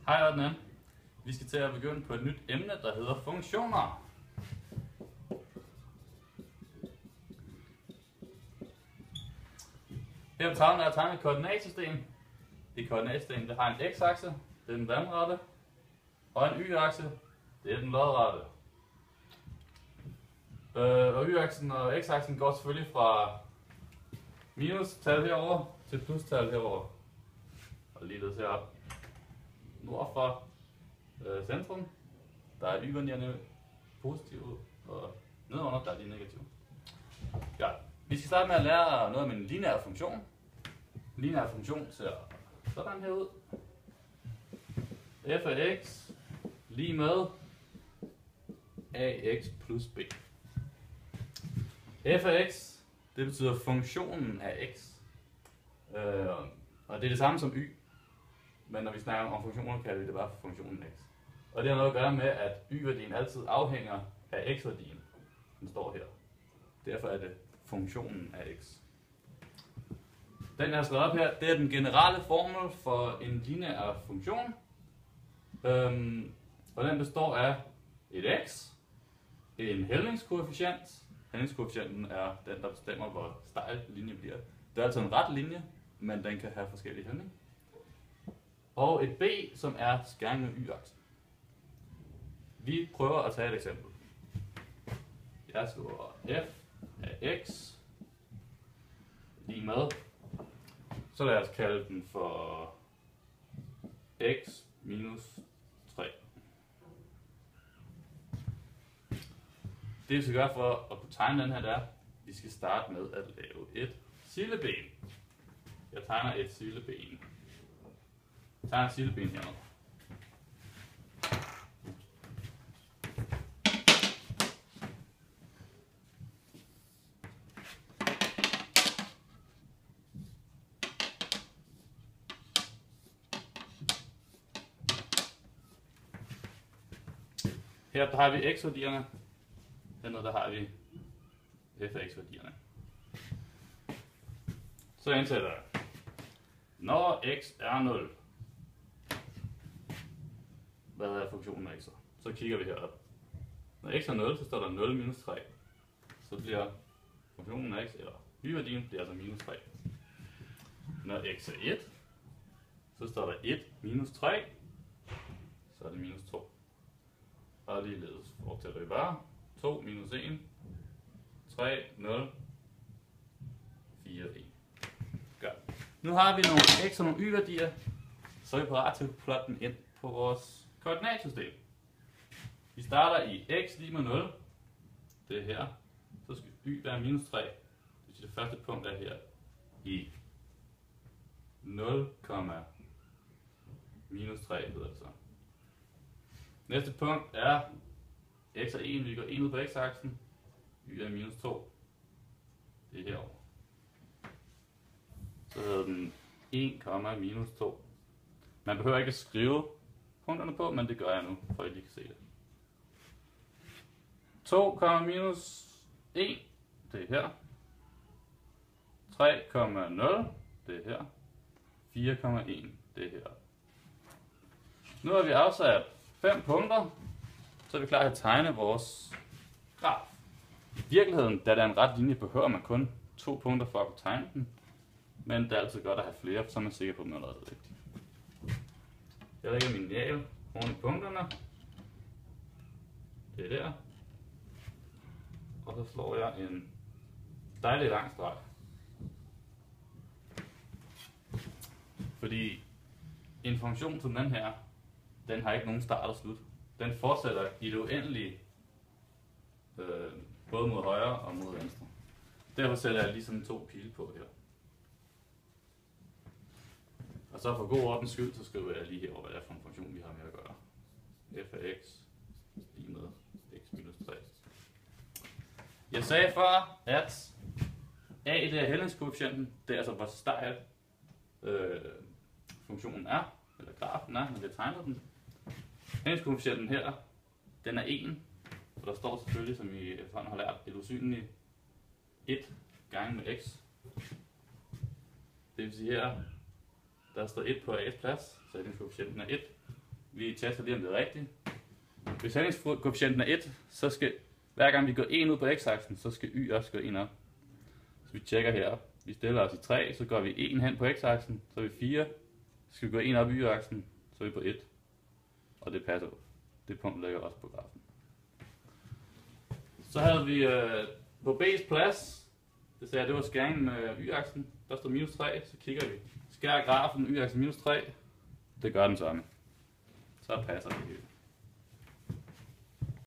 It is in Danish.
Hej Adnan. Vi skal til at begynde på et nyt emne, der hedder funktioner. Her på tavlen er der tegnet et koordinatsystem. Det koordinatsystem har en x-akse, det er den vandrette, og en y-akse, det er den lodrette. Og y-aksen og x-aksen går selvfølgelig fra minustal herover til plustal herover. Og ligeledes heroppe. Nord for centrum, der er y-værdierne positive, og nedenunder, der er de negative. Ja. Vi skal starte med at lære noget om en lineær funktion. En lineær funktion ser sådan her ud. F af x lige med ax plus b. F af x, det betyder funktionen af x. Og det er det samme som y. Men når vi snakker om funktioner, kalder vi det bare for funktionen x. Og det har noget at gøre med, at y-værdien altid afhænger af x-værdien. Den står her. Derfor er det funktionen af x. Den, jeg har skrevet op her, det er den generelle formel for en lineær funktion. Og den består af et x, en hældningskoefficient. Hældningskoefficienten er den, der bestemmer, hvor stejl linjen bliver. Det er altså en ret linje, men den kan have forskellige hældning. Og et b, som er skæring med y-aksen. Vi prøver at tage et eksempel. Jeg skriver f af x lige med. Så lad os kalde den for x minus 3. Det vi skal gøre for at kunne tegne den her, der, vi skal starte med at lave et sildeben. Jeg tegner et sildeben. Jeg tegner et sildeben hernede. Her der har vi x-værdierne, hernede der har vi f af x-værdierne. Så indsætter jeg, når x er 0, hvad er funktionen af x? Så kigger vi herop. Når x er 0, så står der 0 minus 3. Så bliver funktionen af x, eller y-værdien, bliver altså minus 3. Når x er 1, så står der 1 minus 3, så er det minus 2. Og ligeledes fortsætter vi bare. 2 minus 1, 3, 0, 4, 1. Godt. Nu har vi nogle x og nogle y-værdier, så er vi parat til at plotte dem ind på vores koordinatsystem. Vi starter i x lige med 0. Det er her. Så skal y være minus 3. Det første punkt er her i 0, minus 3 hedder det så. Næste punkt er x er 1, vi går 1 ud på x-aksen, y er minus 2. Det er herovre. Så hedder den 1, minus 2. Man behøver ikke at skrive punkterne på, men det gør jeg nu, for at I lige kan se det. 2, minus 1, det er her. 3,0, det er her. 4,1, det er her. Nu har vi afsat 5 punkter, så er vi klar til at tegne vores graf. I virkeligheden, da der er en ret linje, behøver man kun 2 punkter for at kunne tegne den. Men det er altid godt at have flere, så er man sikker på, at man er rigtigt. Jeg lægger min lineal oven i punkterne. Det er der. Og så slår jeg en dejlig lang streg. Fordi en funktion som den her, den har ikke nogen start og slut. Den fortsætter i det uendelige, både mod højre og mod venstre. Derfor sætter jeg lige sådan 2 pile på her. Og så for god ordens skyld, så skriver jeg lige herover, hvad det er for en funktion, vi har med at gøre. F af x lige med x minus 3. Jeg sagde før, at a det er hældningskoefficienten. Det er altså, hvor stejl funktionen er, eller grafen er, når vi tegner den. Hældningskoefficienten her, den er 1, og der står selvfølgelig, som I efterhånden har lært, et usynligt 1 gange med x. Det vil sige her, der står 1 på a's plads, så hældningskoefficienten er 1. Vi tester lige om det er rigtigt. Hvis hældningskoefficienten er 1, så skal hver gang vi går 1 ud på x-aksen, så skal y også gå 1 op. Så vi tjekker her. Vi stiller os i 3, så går vi 1 hen på x-aksen, så er vi 4. Så skal vi gå 1 op i y-aksen, så er vi på 1. Og det passer. Det punkt ligger også på grafen. Så havde vi på B's plads, det sagde jeg, det var skæringen med y-aksen. Der står minus 3, så kigger vi. Skærer grafen y-aksen minus 3, det gør den samme. Så passer det hele.